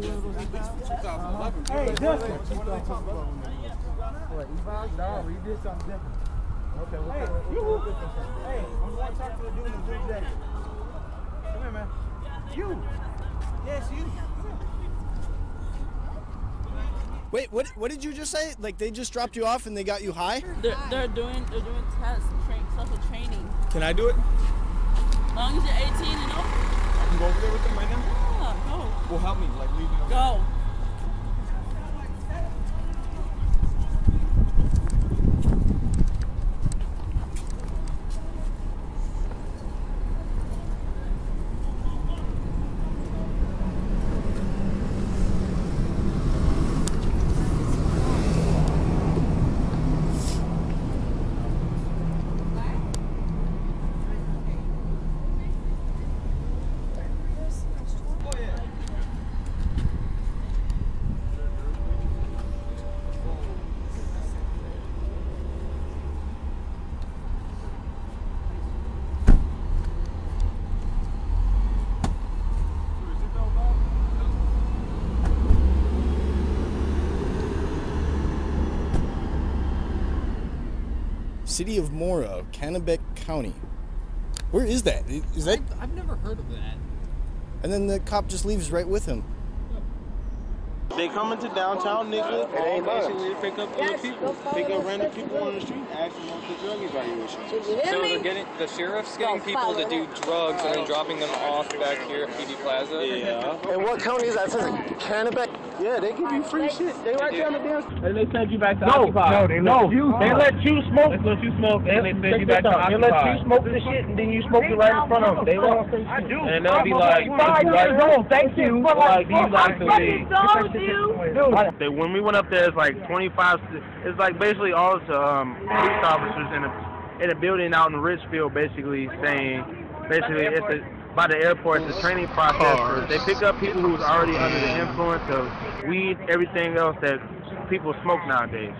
2011. Hey, Justin. What are they talking about? What, E-Box? No, he did something different. Okay, hey, I'm going to talk to the dude in the blue jacket. Come here, man. You. Yes, you. Wait, what did you just say? Like they just dropped you off and they got you high? They're doing tests, social training. Can I do it? As long as you're 18 and over. I can go over there with them right now? Yeah, go. Well, help me, like leave me over. Go. City of Mora, Kennebec County. Where is that? Is that? I've never heard of that. And then the cop just leaves right with him. They come into downtown Nicollet and basically pick up other people. Pick up random people on the street and ask them for drug evaluations. So the sheriff's getting people to do drugs and then dropping them off back here at PD Plaza? Yeah. And what county is that? It says Kennebec? Yeah, they give you free shit. They right down the damn. And they send you back to Occupy. They let you smoke. They let you smoke and they send you back to Occupy. They let you smoke the shit and then you smoke it right in front of them. They won't say shit. And they'll be like, no, thank you. Like, these like the when we went up there, it's like 25. It's like basically all the police officers in a building out in Richfield, basically saying, it's by the airport, it's a training process. They pick up people who's already under the influence of weed, everything else that people smoke nowadays.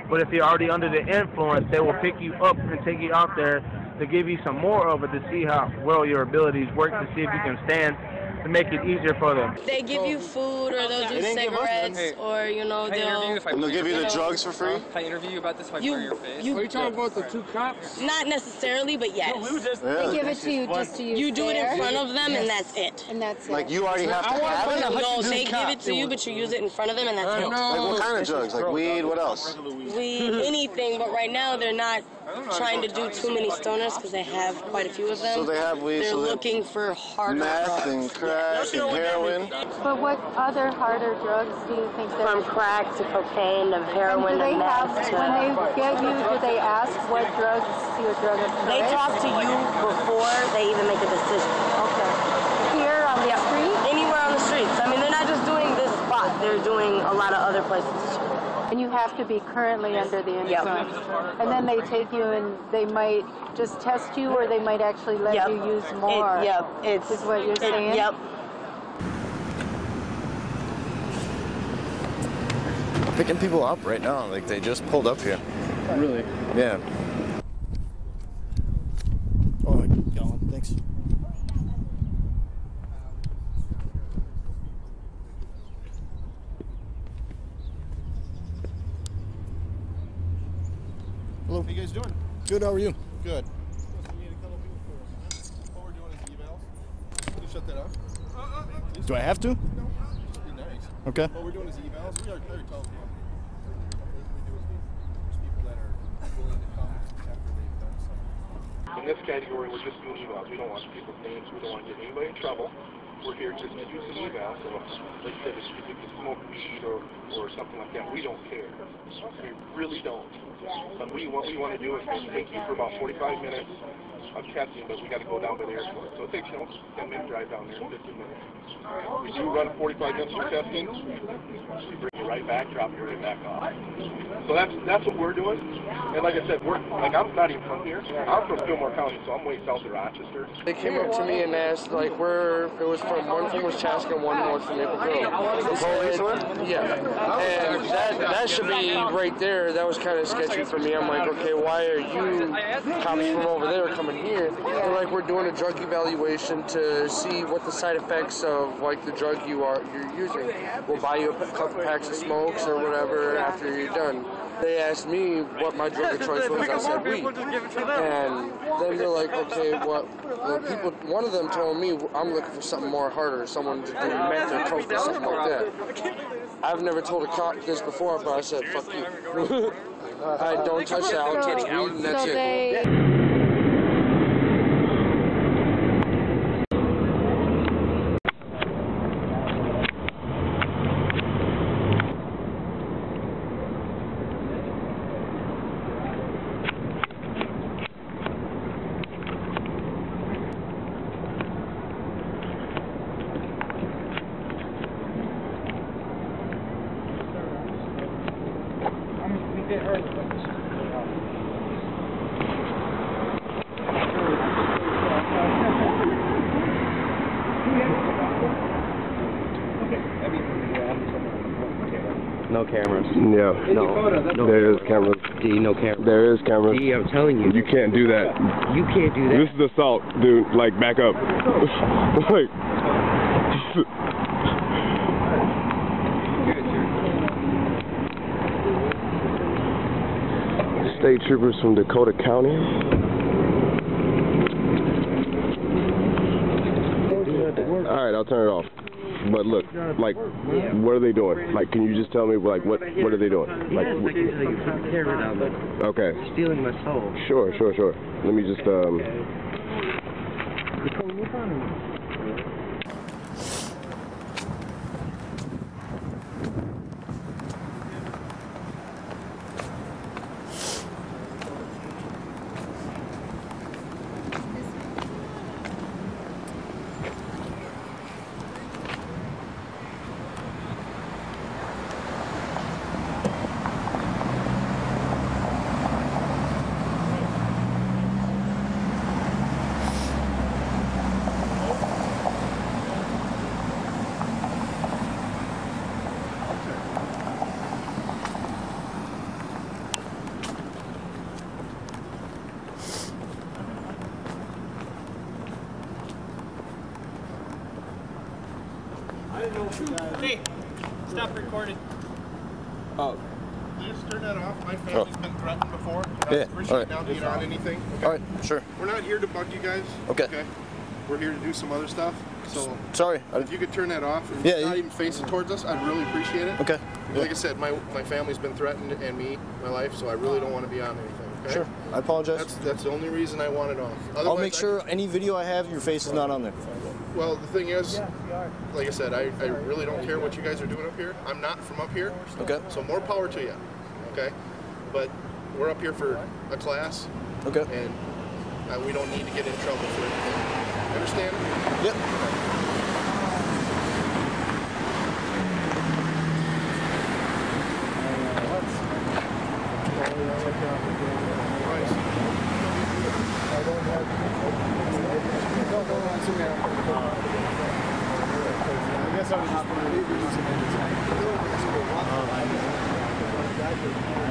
But if you're already under the influence, they will pick you up and take you out there to give you some more of it to see how well your abilities work, to see if you can stand, to make it easier for them. They give you food, or they'll do cigarettes, or they'll give you the drugs for free. Can I interview you about this if I blur your face? Are you talking about the two cops? Not necessarily, but yes. They give it to you just to use. You do it in front of them, and that's it. And that's it. Like you already have to have it? No, they give it to you, but you use it in front of them, and that's it. Like what kind of drugs? Like weed? What else? Weed, anything, but right now they're not trying to do too many stoners because they have quite a few of them. So they have weed. They're looking for harder meth drugs. and crack and heroin. But what other harder drugs do you think that? From crack to cocaine to heroin to meth. When they get you, do they ask what drugs your drug of choice? They talk to you before they even make a decision. Okay. Here on the street? Anywhere on the streets. I mean, they're not just doing this spot. They're doing a lot of other places. And you have to be currently under the influence. Yep. And then they take you and they might just test you, or they might actually let you use more. Is what you're saying? Yep. Picking people up right now. Like they just pulled up here. Really? Yeah. Oh, Colin, thanks. Hello. How you guys doing? Good, how are you? Good. What we're doing is evals. Can you shut that off? Do I have to? No. Be nice. Okay. What we're doing is evals. We are very telephone. What we do is there's people that are willing to come after they've done something. In this category, we're just doing evals. We don't want people's names. We don't want to get anybody in trouble. We're here just to do some evals. So, like I said, if you smoke weed or something like that, we don't care. We really don't. What we want to do is take you for about 45 minutes of testing, but we got to go down to the airport. So it takes, 10-minute drive down there in 15 minutes. We do run 45 minutes for testing. We bring you right back, drop you right back off. So that's what we're doing. And like I said, I'm not even from here. I'm from Fillmore County, so I'm way south of Rochester. They came up to me and asked like where it was from. One from was Chaska, one was from Maple Grove. Yeah. And that should be right there. That was kind of sketchy for me. I'm like, okay, why are you cops from over there coming coming here, they're like, we're doing a drug evaluation to see what the side effects of like the drug you're using. We'll buy you a couple packs of smokes or whatever after you're done. They asked me what my drug of choice was. I said weed. And then they're like, okay, what? People. One of them told me I'm looking for something more harder, someone to do meth or coke or something like that. I've never told a cop this before, but I said, fuck you. I don't touch that. I'll touch weed, and that's it. No cameras. Yeah. No. There is cameras. D, no cameras. There is cameras. D, I'm telling you. You can't do that. You can't do that. This is assault, dude. Like, back up. Like. State troopers from Dakota County. Alright, I'll turn it off. But look, like, what are they doing? Like, can you just tell me, like, what are they doing? Like, okay. Stealing my soul. Sure. Let me just, Hey, stop recording. Oh. Can you just turn that off? My family's been threatened before. Yeah, Appreciate alright. not being on anything. Okay? Alright, sure. We're not here to bug you guys. Okay. We're here to do some other stuff. So sorry. If you could turn that off and not even face it towards us, I'd really appreciate it. Okay. Like I said, my family's been threatened and me, my life, so I really don't want to be on anything. Okay? Sure. I apologize. That's the only reason I want it off. I'll make sure any video I have, your face is not on there. Well, the thing is, like I said, I really don't care what you guys are doing up here. I'm not from up here. Okay. So more power to you. Okay. But we're up here for a class. Okay. And we don't need to get in trouble for anything. Understand? Yep.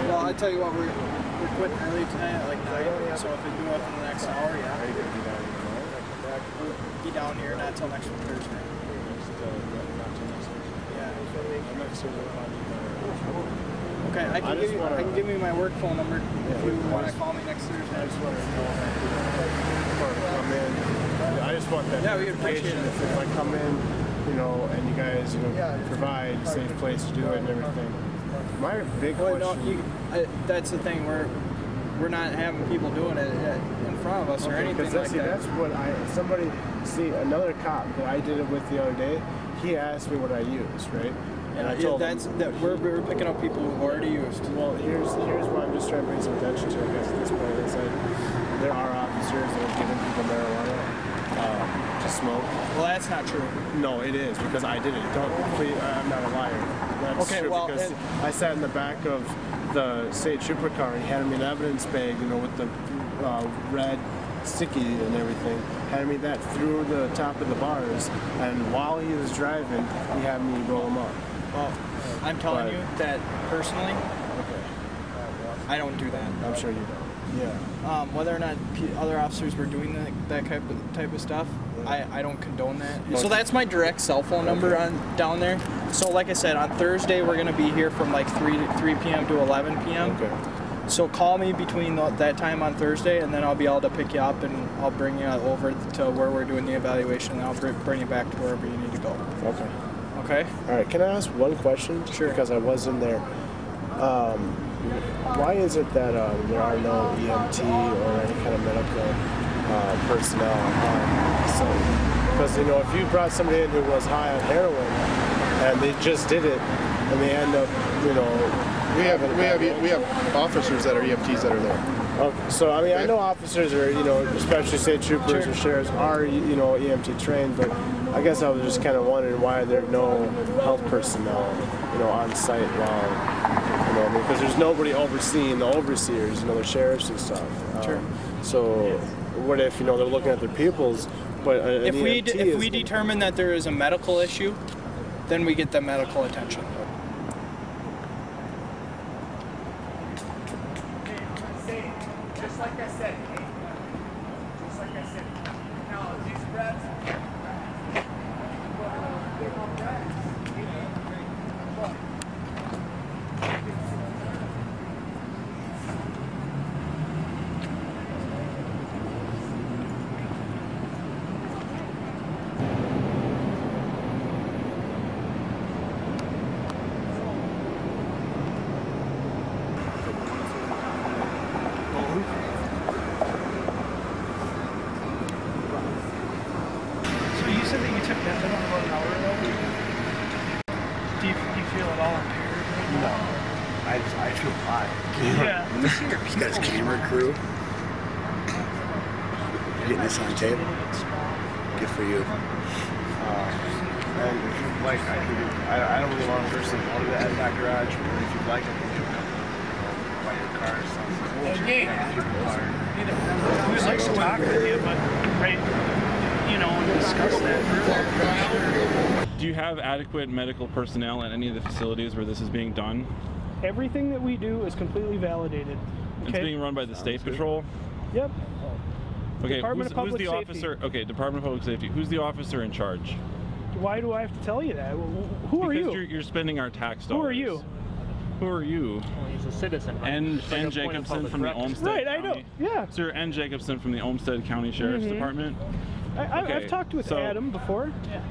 Well, I tell you what, we're quitting early tonight at like 9, so if we do it for the next hour, yeah. We'll be down here not till next Thursday. Yeah. Okay, I can give you my work phone number if you want to call me next Thursday. I just want to know come in. I just want that. Yeah, we appreciate it. If I come in, you know, and you guys, you know, provide a safe place to do it and everything. My big question. That's the thing. We're not having people doing it in front of us or anything like that. That's what another cop that I did it with the other day. He asked me what I used, right? And I told him we're picking up people who've already used. Well, here's why I'm just trying to bring some attention to it, guys. At this point, it's like there are officers that are giving people marijuana to smoke. Well, that's not true. No, it is because I did it. I'm not a liar. That's okay, true well, because I sat in the back of the state trooper car and he handed me an evidence bag, you know, with the red sticky and everything. Handed me that through the top of the bars, and while he was driving, he had me roll them up. Well, I'm telling you that personally, I don't do that. I'm sure you don't. Yeah. Whether or not other officers were doing that type of stuff, I don't condone that. So that's my direct cell phone number down there. So like I said, on Thursday we're gonna be here from like 3 p.m. to 11 p.m. Okay. So call me between that time on Thursday, and then I'll be able to pick you up, and I'll bring you over to where we're doing the evaluation, and I'll bring you back to wherever you need to go. Okay. Okay? All right. Can I ask one question? Sure. Because I was in there. Why is it that there are no EMT or any kind of medical personnel on site? Because, you know, if you brought somebody in who was high on heroin and they just did it and they end up, you know... We have officers that are EMTs that are there. Okay, so I mean, I know officers are, you know, especially state troopers or sheriffs are, you know, EMT trained, but I guess I was just kind of wondering why there are no health personnel, you know, on site while, you know, I mean, because there's nobody overseeing the overseers, you know, the sheriffs and stuff. Sure. So what if, you know, they're looking at their pupils, but if we determine that there is a medical issue, then we get the medical attention. Like I said, just like I said, now these breaths, I feel fine. Yeah. He's got his camera crew. Getting this on tape. Good for you. And if you'd like, I don't really want to personally go to the ADMAC garage, but if you'd like, I can do it. Buy your car or something. We'd like to talk with you, but discuss that. Do you have adequate medical personnel at any of the facilities where this is being done? Everything that we do is completely validated. It's being run by the State Patrol? Yep. Okay, Department of Public who's the Safety. officer? Okay, Department of Public Safety. Who's the officer in charge? Why do I have to tell you that? Who are you? Because you're spending our tax dollars. Who are you? Who are you? Well, he's a citizen. Right? N Jacobson from the Olmsted Right, County. I know. Yeah. Sir N Jacobson from the Olmsted County Sheriff's Department. I've talked with Adam before. Yeah.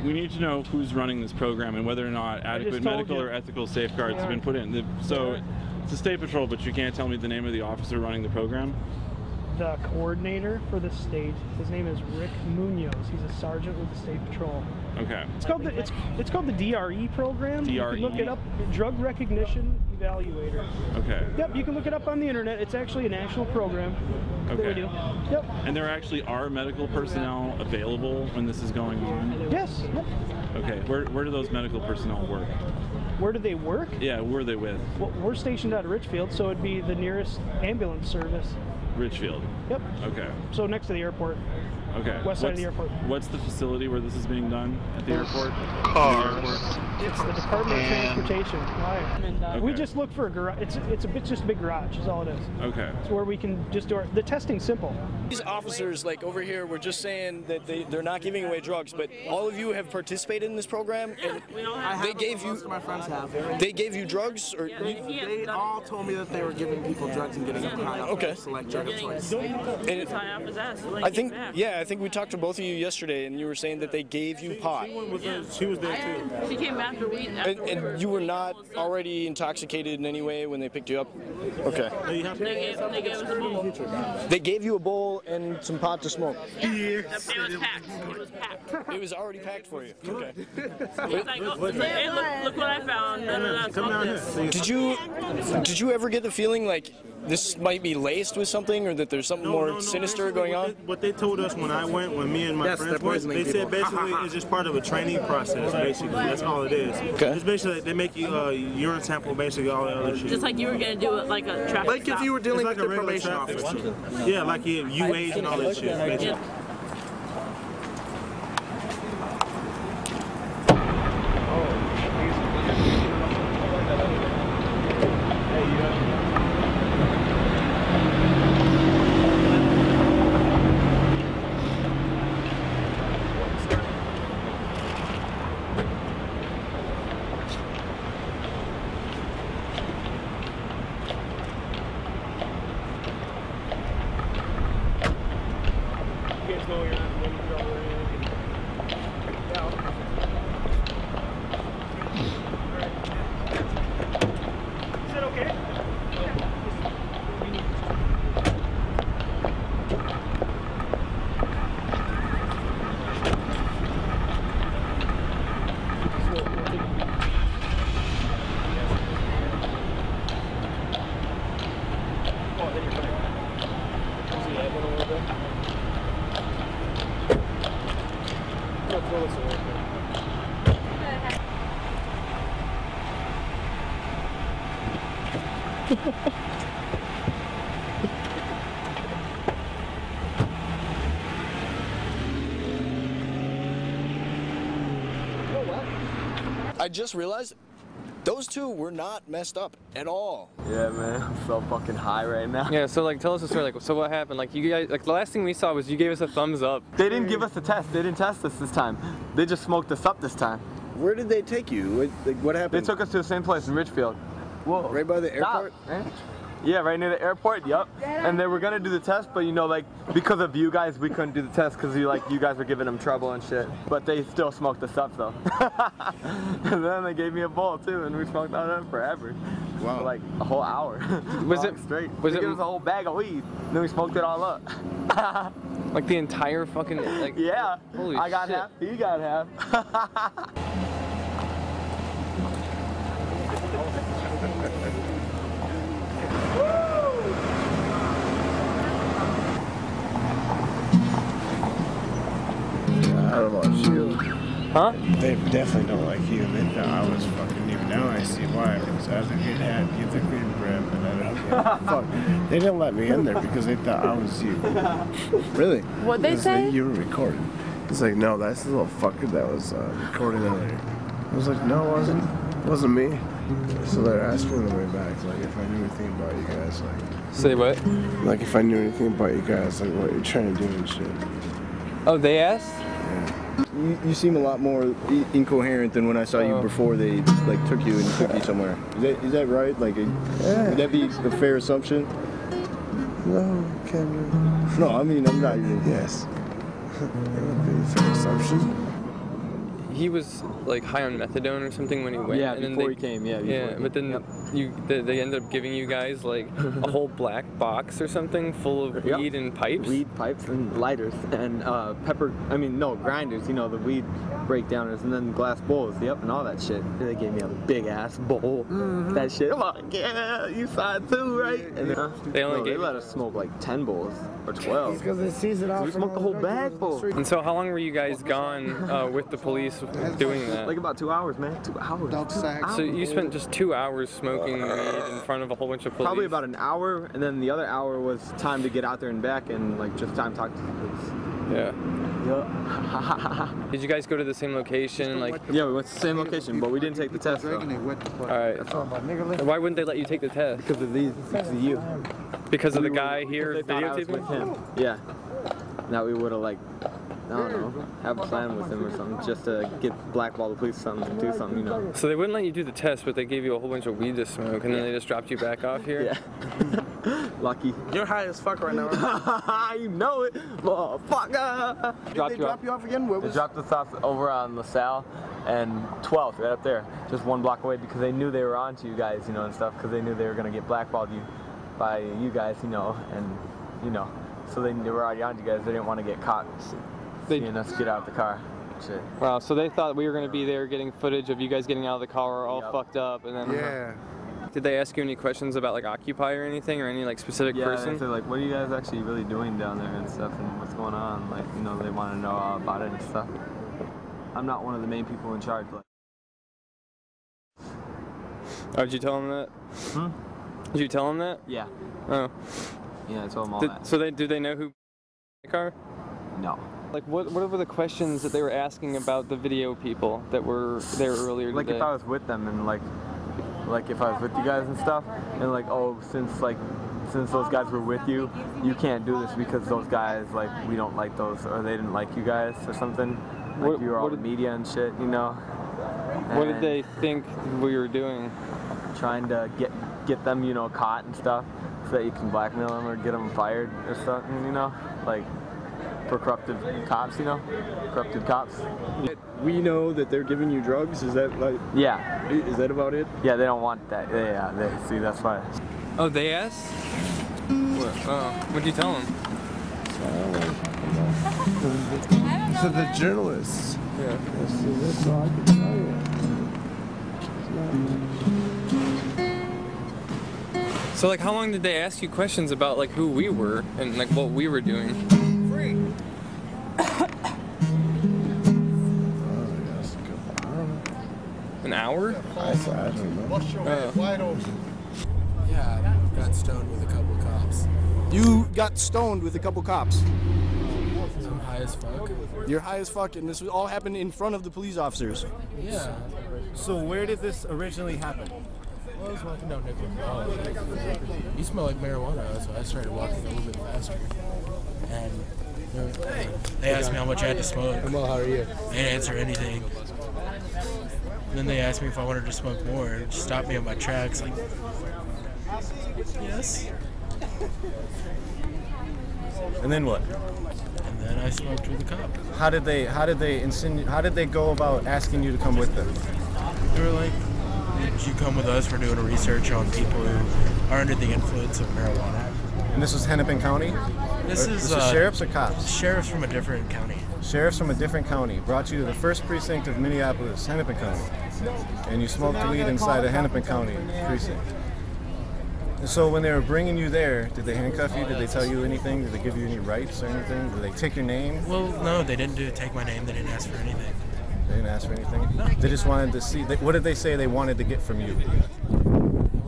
We need to know who's running this program and whether or not adequate medical or ethical safeguards have been put in. So it's the State Patrol, but you can't tell me the name of the officer running the program? The coordinator for the state, his name is Rick Munoz. He's a sergeant with the State Patrol. Okay. It's called the DRE program. DRE? You can look it up, Drug Recognition Evaluator. Okay. Yep, you can look it up on the internet. It's actually a national program that we do. Yep. And there actually are medical personnel available when this is going on? Yes. Yep. Okay. Where do those medical personnel work? Where do they work? Yeah, where are they with? Well, we're stationed out of Richfield, so it'd be the nearest ambulance service. Richfield? Yep. Okay. So next to the airport. Okay. West side of the airport. What's the facility where this is being done at the airport? It's the Department of Transportation. Okay. We just look for a garage. It's just a big garage is all it is. Okay. It's where we can just do the testing's simple. These officers, like over here, were just saying that they're not giving away drugs, but all of you have participated in this program, and they gave you. Most of my friends have. They gave you drugs, or They all told me that they were giving people drugs and getting them high off Okay. their select drug of choice. I think we talked to both of you yesterday, and you were saying that they gave you pot. She was there too. She came after we. And you were not already intoxicated in any way when they picked you up? Okay. They gave us a bowl. They gave you a bowl and some pot to smoke? It was packed. It was packed. It was already packed for you? Okay. It's like, hey, look what I found. Come down here. Did you ever get the feeling like this might be laced with something, or that there's something more sinister going on? What they told us when me and my friends went, they said basically it's just part of a training process, basically. That's all it is. Okay. It's basically, they make you urine sample, basically all that other shit. Just like you were going to do it like a traffic Like if you were dealing with It's like the a regular probation traffic officer. stop. Yeah, like UAs and all that shit, basically. I just realized those two were not messed up at all. Yeah, man, I'm so fucking high right now. Yeah, so like, tell us the story. Like, so what happened? Like, you guys, like, the last thing we saw was you gave us a thumbs up. They didn't give us a test. They didn't test us this time. They just smoked us up this time. Where did they take you? What happened? They took us to the same place in Richfield. Whoa. Right by the airport? Yeah, right near the airport, yup. And they were gonna do the test, but you know, like, because of you guys, we couldn't do the test because you guys were giving them trouble and shit. But they still smoked us up though. And then they gave me a bowl too, and we smoked on it forever. Wow. For like a whole hour. Was it straight? Was it? It was a whole bag of weed. And then we smoked it all up. Like the entire fucking, like. Yeah. Holy I got shit. Half. You got half. I don't watch you. Huh? They definitely don't like you. They thought I was fucking you. Now I see why. Because I was a good hat, you the green bread, and I don't fuck. They didn't let me in there because they thought I was you. Really? What'd they say? You were recording. It's like, no, that's the little fucker that was recording earlier. I was like, no, it wasn't. It wasn't me. So they're asking on the way back, like, if I knew anything about you guys, like. Say what? Like, if I knew anything about you guys, like, what you're trying to do and shit. Oh, they asked? You seem a lot more incoherent than when I saw you before they like took you and took you somewhere. Is that right? Like, would that be a fair assumption? No, Cameron. No, I mean I'm not. Yes. That would be a fair assumption. He was like high on methadone or something when he went. Yeah, and before he came. Yeah. Yeah, but then they ended up giving you guys like a whole black box or something full of weed and pipes. Weed pipes and lighters and grinders. You know, the weed breakdowners, and then glass bowls. Yep, and all that shit. They gave me a big ass bowl. That shit. I'm like, yeah, you saw it too, right? And they let us smoke like 10 bowls or 12. Because they seized it off. We smoked the whole bag full. And so, how long were you guys gone with the police? Doing that? Like about 2 hours, man. 2 hours. So you spent just 2 hours smoking weed in front of a whole bunch of police? Probably about an hour, and then the other hour was time to get out there and back, and like just time to talk to the police. Yeah. Did you guys go to the same location? Like, yeah, we went to the same location, but we didn't take the test. Though. All right. Why wouldn't they let you take the test? Because of these. Because of you. Because of the guy here videotaping with him. Yeah. Now we would have like. I don't know, have a plan with him or something, just to get blackball the police something, do something, you know. So they wouldn't let you do the test, but they gave you a whole bunch of weed to smoke, and then they just dropped you back off here? Yeah. Lucky. You're high as fuck right now, right? You know it, motherfucker. Did they drop you off again? They dropped us off over on LaSalle and 12th, right up there, just 1 block away, because they knew they were on to you guys, you know, and stuff, because they knew they were going to get blackballed by you guys, you know, and, you know, so they were already on to you guys. They didn't want to get caught. Seeing us get out of the car. Shit. Wow, so they thought we were going to be there getting footage of you guys getting out of the car all fucked up, and then... Yeah. Did they ask you any questions about like Occupy or anything, or any like specific person? Yeah, they said like, what are you guys actually really doing down there and stuff, and what's going on? Like, you know, they want to know about it and stuff. I'm not one of the main people in charge. Like. Oh, did you tell them that? Hmm? Did you tell them that? Yeah. Oh. Yeah, I told them all that. So do they know who the car? No. Like, what were the questions that they were asking about the video people that were there earlier today? Like, if I was with them and, like if I was with you guys and stuff, and, like, oh, since those guys were with you, you can't do this because those guys, like, we don't like those, or they didn't like you guys or something. Like, you were all the media and shit, you know? And what did they think we were doing? Trying to get them, you know, caught and stuff, so that you can blackmail them or get them fired or something, you know? Like... for corrupted cops, you know? Corrupted cops. We know that they're giving you drugs, is that like... Yeah. Is that about it? Yeah, they don't want that. Yeah, see, that's why. Oh, they asked? What? What'd you tell them? To the journalists. Yeah. That's all I can tell you. So, like, how long did they ask you questions about, like, who we were and, like, what we were doing? An hour? I don't know. Yeah, I got stoned with a couple cops. You got stoned with a couple cops? I'm high as fuck. You're high as fuck, and this all happened in front of the police officers. Yeah. So where did this originally happen? Well, I was walking down Nicholas Mall. You smell like marijuana, so I started walking a little bit faster. And they asked me how much I had to smoke. Well, how are you? I didn't answer anything. And then they asked me if I wanted to smoke more, and just stopped me on my tracks, like, yes. And then what? And then I smoked with the cop. How did they go about asking you to come with them? They were like, "Did you come with us? We're doing a research on people who are under the influence of marijuana." And this was Hennepin County? This is sheriffs or cops? Sheriffs from a different county. Sheriffs from a different county brought you to the 1st precinct of Minneapolis, Hennepin County, and you smoked weed inside a Hennepin County precinct. And so when they were bringing you there, did they handcuff you? Did they tell you anything? Did they give you any rights or anything? Did they take your name? Well, no, they didn't take my name. They didn't ask for anything. They didn't ask for anything? No. They just wanted to see. What did they say they wanted to get from you? They wanted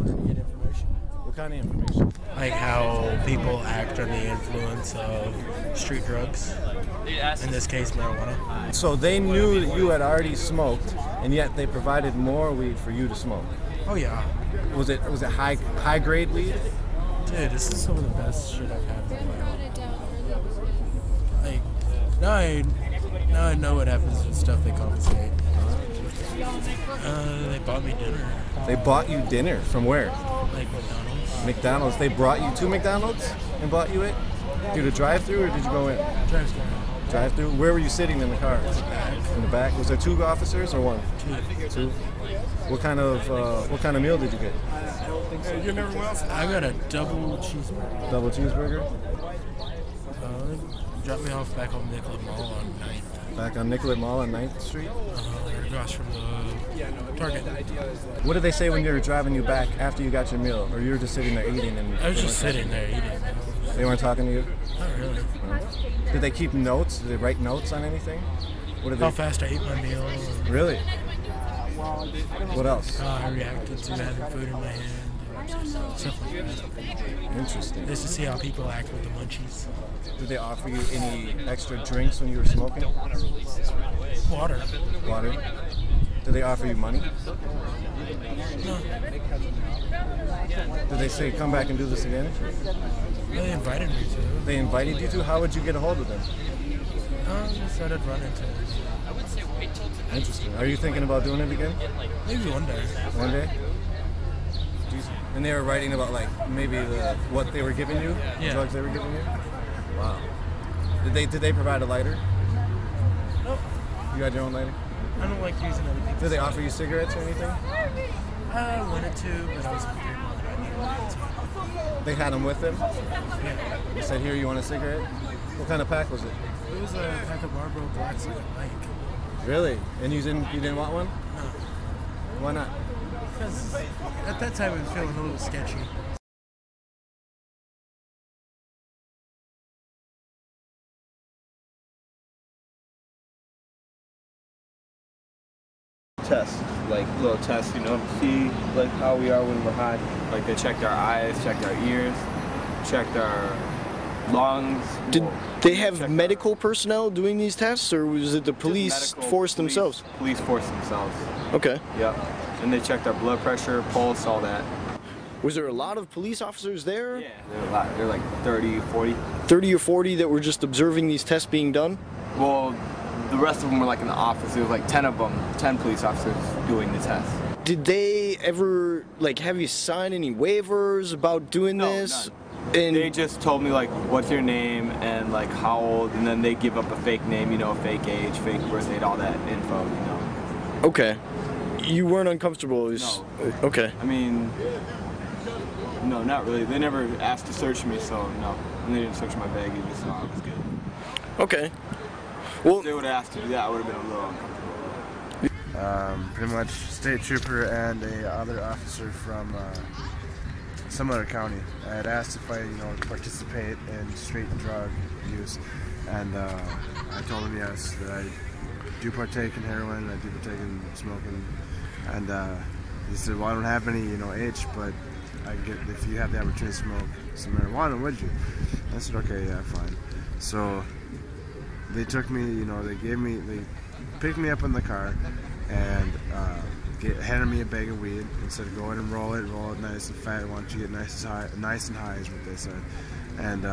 to get information. What kind of information? Like how people act under the influence of street drugs. In this case, marijuana. So they knew that you had already smoked, and yet they provided more weed for you to smoke. Oh yeah. Was it high grade weed? Dude, this is some of the best shit I've had in my life. Like now I know what happens with stuff they confiscate. They bought me dinner. They bought you dinner from where? Like McDonald's. McDonald's. They brought you to McDonald's and bought you it? Through the drive-through, or did you go in? Drive-through. Drive-through. Where were you sitting in the car? In the back. Was there 2 officers or 1? 2. What kind of meal did you get? I got a double cheeseburger. Double cheeseburger? Dropped me off back on Nicollet Mall on 9th. Back on Nicollet Mall on 9th Street? Across from the Target. What did they say when they were driving you back after you got your meal? Or you were just sitting there eating? I was just sitting there eating. They weren't talking to you? Not really. No. Did they keep notes? Did they write notes on anything? How fast I ate my meal. Really? What else? I reacted to having food in my hand. Stuff like that. Interesting. Just to see how people act with the munchies. Did they offer you any extra drinks when you were smoking? Water. Water? Did they offer you money? No. Did they say come back and do this again? They invited me to. They invited you to? How would you get a hold of them? I said I'd run into it. Interesting. Are you thinking about doing it again? Maybe one day. One day? And they were writing about like maybe what they were giving you? Yeah. The drugs they were giving you? Wow. Did they provide a lighter? No. You had your own lighter? I don't like using other people's. Did they offer you cigarettes or anything? I wanted to, but I was afraid I needed to. They had them with them? Yeah. They said, here, you want a cigarette? What kind of pack was it? It was a pack of Marlboro Blacks that I like. Really? And you didn't want one? No. Why not? Because at that time I was feeling a little sketchy. Tests, like little tests, you know, see like how we are when we're high. Like they checked our eyes, checked our ears, checked our lungs. Did they have medical personnel doing these tests, or was it the police force themselves? Police force themselves. Okay. Yep. And they checked our blood pressure, pulse, all that. Was there a lot of police officers there? Yeah, there were a lot. There were like 30, 40. 30 or 40 that were just observing these tests being done? Well, the rest of them were like in the office. There was like 10 of them, 10 police officers doing the test. Did they ever like have you sign any waivers about doing this? None. And they just told me like, what's your name and like how old, and then they give up a fake name, you know, fake age, fake birth date, all that info, you know. Okay. You weren't uncomfortable? No. Okay. I mean, no, not really. They never asked to search me, so no. And they didn't search my bag either, so I was good. Okay. Well, if they would have asked to do that, I would have been a little uncomfortable. Pretty much state trooper and a other officer from some other county. I had asked if I, participate in street drug use, and I told him yes, that I do partake in heroin, I do partake in smoking, and he said, well, I don't have any, H, but I get if you have the opportunity to smoke some marijuana, would you? I said, okay, yeah, fine. So they took me, they picked me up in the car and handed me a bag of weed and said, go in and roll it nice and fat. Why don't you get nice and high is what they said. And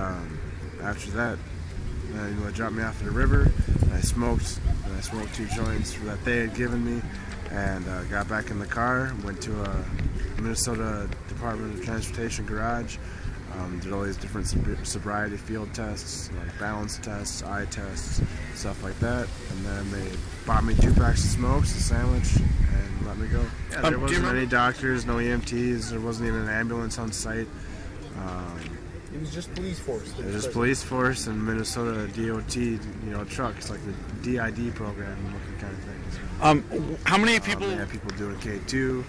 after that, they dropped me off in the river, and I smoked 2 joints that they had given me, and got back in the car, went to a Minnesota Department of Transportation garage, did all these different sobriety field tests, like balance tests, eye tests, stuff like that, and then they bought me 2 packs of smokes, a sandwich, and let me go. Yeah, there wasn't any doctors, no EMTs, there wasn't even an ambulance on site. It was just police force. It was just police force and Minnesota DOT, trucks, like the DID program looking kind of things. How many people? They have people doing K2,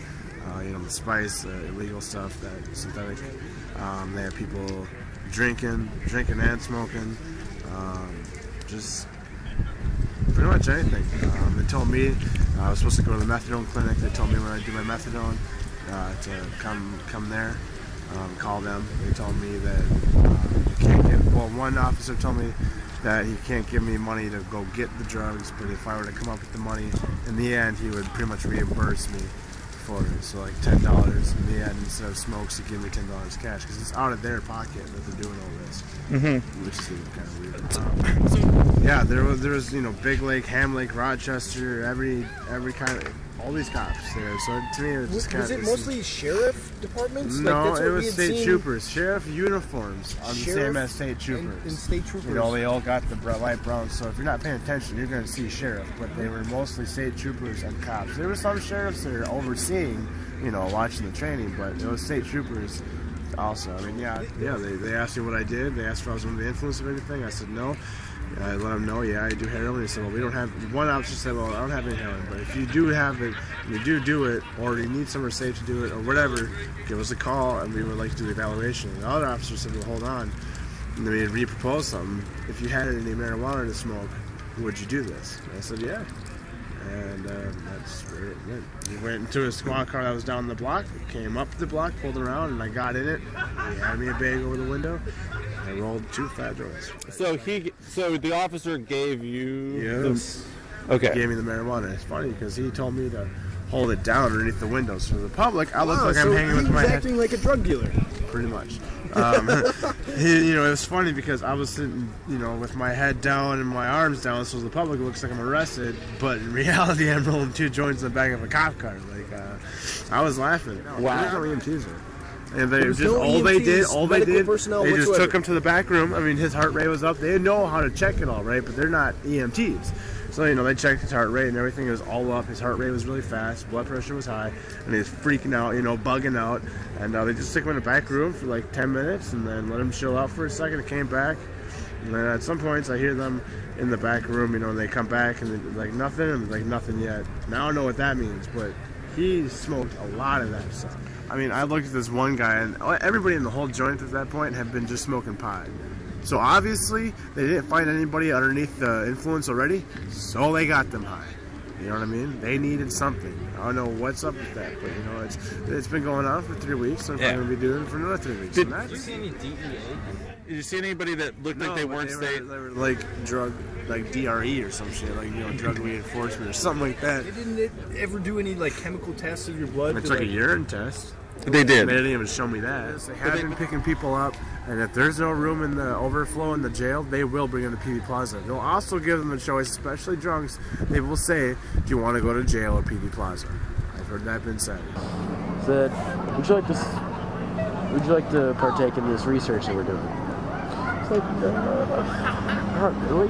the spice, illegal stuff, that synthetic. They have people drinking and smoking, just pretty much anything. They told me I was supposed to go to the methadone clinic. They told me when I do my methadone to come there. Call them. They told me that you can't give. Well, one officer told me that he can't give me money to go get the drugs, but if I were to come up with the money, in the end, he would pretty much reimburse me for it. So like $10 in the end, instead of smokes, he'd give me $10 cash because it's out of their pocket that they're doing all this, which seemed kind of weird. Yeah, there was Big Lake, Ham Lake, Rochester, every kind of. All these cops there, so to me it was just Was it mostly sheriff departments? No, it was state troopers. Sheriff uniforms are the same as state troopers. And state troopers. They all got the light brown, so if you're not paying attention, you're going to see sheriff, but they were mostly state troopers and cops. There were some sheriffs that are overseeing, watching the training, but it was state troopers also. I mean, they asked me what I did. They asked if I was under the influence of anything. I said no. I let them know, I do heroin. They said, well, we don't have, one officer said, well, I don't have any heroin, but if you do have it, and you do it, or you need somewhere safe to do it, or whatever, give us a call, and we would like to do the evaluation. And the other officer said, well, hold on, and then we re-proposed something. If you had any marijuana to smoke, would you do this? And I said, yeah. And that's where it went. We went into a squad car that was down the block, came up the block, pulled around, and I got in it. He had me a bag over the window. I rolled 2 fat joints. So the officer gave you. Yes. Okay. He gave me the marijuana. It's funny because he told me to hold it down underneath the windows for the public. I look like I'm hanging with my head. Acting like a drug dealer. Pretty much. It was funny because I was sitting, with my head down and my arms down, so the public looks like I'm arrested. But in reality, I'm rolling 2 joints in the back of a cop car. I was laughing. Wow. There's no EMTs there. And they just all they did, they just took him to the back room. I mean, his heart rate was up. They know how to check it all, right? But they're not EMTs. So, they checked his heart rate and everything. It was all up. His heart rate was really fast. Blood pressure was high. And he was freaking out, bugging out. And they just took him in the back room for like 10 minutes and then let him chill out for a second. It came back. And then at some points, I hear them in the back room, they come back and they're like, nothing. And like, nothing yet. And I don't know what that means, but he smoked a lot of that stuff. I mean, I looked at this one guy, and everybody in the whole joint at that point had been just smoking pot. So obviously, they didn't find anybody underneath the influence already, so they got them high. You know what I mean? They needed something. I don't know what's up with that, but it's been going on for 3 weeks, so I'm going to be doing it for another 3 weeks. Did you see any DEA? Did you see anybody that looked like they weren't state? They were like drug, like DRE or some shit, like drug reinforcement or something like that. Didn't it ever do any chemical tests of your blood? It's like a urine test. They did. They didn't even show me that. They have been picking people up, and if there's no room in the overflow in the jail, they will bring them to PD Plaza. They'll also give them a choice, especially drunks. They will say, do you want to go to jail or PD Plaza? I've heard that been said. Said, would you like to partake in this research that we're doing? It's like, not really.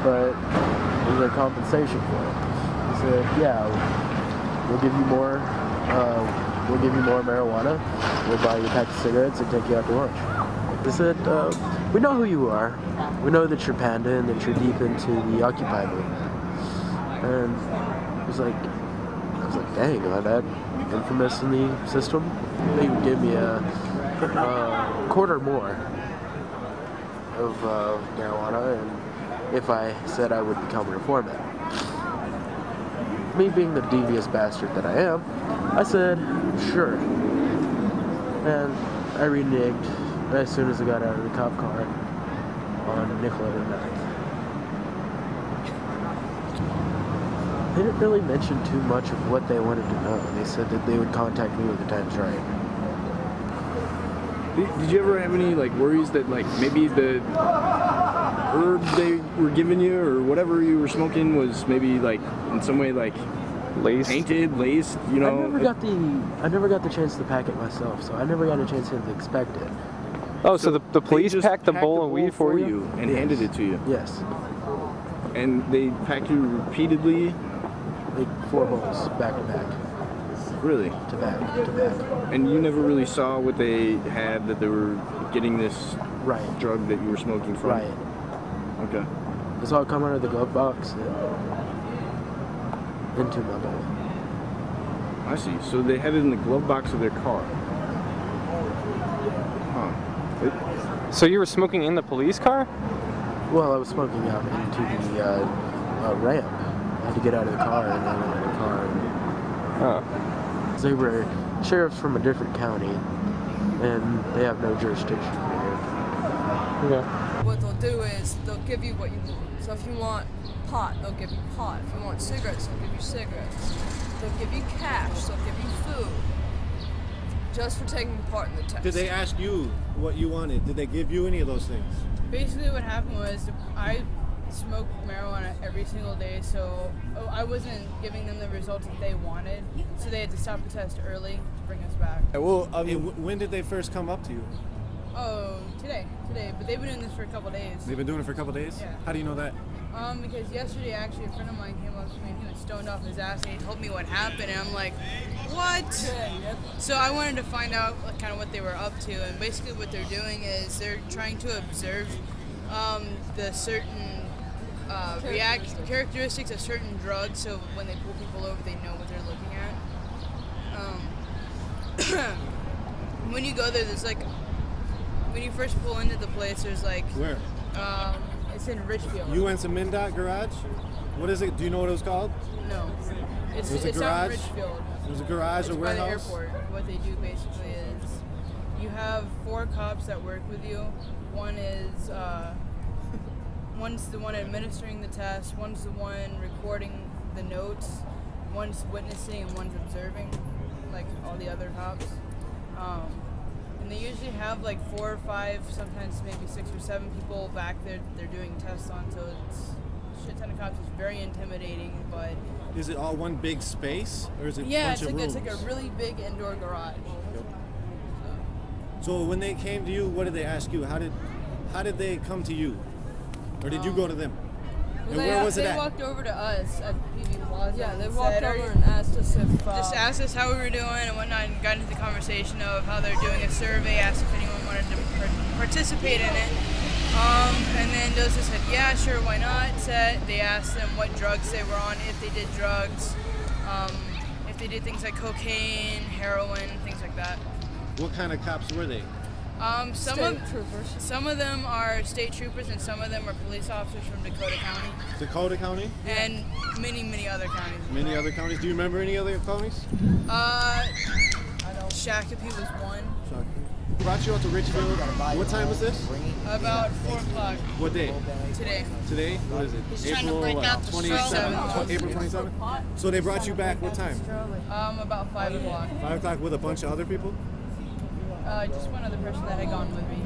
But there's a compensation for it. He said, yeah, we'll give you more. We'll give you more marijuana. We'll buy you a pack of cigarettes and take you out to lunch. They said, we know who you are. We know that you're Panda and that you're deep into the Occupy movement. And I was like, dang, am I that infamous in the system? They would give me a quarter more of marijuana, and if I said I would become an informant. Me being the devious bastard that I am, I said, sure. And I reneged as soon as I got out of the cop car on Nicolet and 9th. They didn't really mention too much of what they wanted to know. They said that they would contact me when the time's right. Did you ever have any like worries that like maybe the herb they were giving you or whatever you were smoking was maybe like in some way like laced, painted, laced, you know? I never got the chance to pack it myself, so I never got a chance to inspect it. Oh, so the police packed the bowl of weed for you and handed it to you? Yes. And they packed you repeatedly? Like 4 bowls, back to back. Really? To back, to back. And you never really saw what they had, that they were getting this drug that you were smoking from? Right. Okay. It's all come out of the glove box and into my bowl. I see. So they had it in the glove box of their car. Huh. So you were smoking in the police car? Well, I was smoking out into the ramp. I had to get out of the car and then out of the car. Oh. They were sheriffs from a different county, and they have no jurisdiction here. Okay. What they'll do is they'll give you what you want. So if you want pot, they'll give you pot. If you want cigarettes, they'll give you cigarettes. They'll give you cash. They'll give you food. Just for taking part in the test. Did they ask you what you wanted? Did they give you any of those things? Basically what happened was I smoked marijuana every single day, so I wasn't giving them the results that they wanted, so they had to stop the test early to bring us back. Well, when did they first come up to you? Oh, today, but they've been doing this for a couple days. They've been doing it for a couple days? Yeah. How do you know that? Because yesterday, actually, a friend of mine came up to me and he was stoned off his ass and he told me what happened, and I'm like, what? So I wanted to find out kind of what they were up to, and basically what they're doing is they're trying to observe the certain characteristics of certain drugs, so when they pull people over, they know what they're looking at. When you go there's like, when you first pull into the place, there's like... Where? It's in Richfield. You went to MnDOT garage? What is it? Do you know what it was called? No. It's a garage? out in Richfield. It was a garage or warehouse? By the airport. What they do basically is you have 4 cops that work with you. One is... one's the one administering the test, one's the one recording the notes, one's witnessing, and one's observing, like all the other cops. And they usually have like 4 or 5, sometimes maybe 6 or 7 people back there they're doing tests on, so it's a shit ton of cops. It's very intimidating, but... Is it all one big space, or is it a bunch of rooms? Yeah, it's like a really big indoor garage. Yep. So when they came to you, what did they ask you? How did they come to you? Or did you go to them? And where was it at? They walked over to us at PV Plaza. Yeah, they walked over and asked us if... just asked us how we were doing and whatnot, and got into the conversation of how they're doing a survey, asked if anyone wanted to participate in it. And then Dosa said, yeah, sure, why not? They asked them what drugs they were on, if they did drugs, if they did things like cocaine, heroin, things like that. What kind of cops were they? Some of them are state troopers, and some of them are police officers from Dakota County. Dakota County? And many other counties. Many other counties? Do you remember any other counties? Shakopee was one. Shakopee. Brought you out to Richfield. What time was this? About 4 o'clock. What day? Today. Today? What is it? April 27th? April 27th? So they brought you back what time? About 5 o'clock. 5 o'clock with a bunch of other people? Just one other person that had gone with me.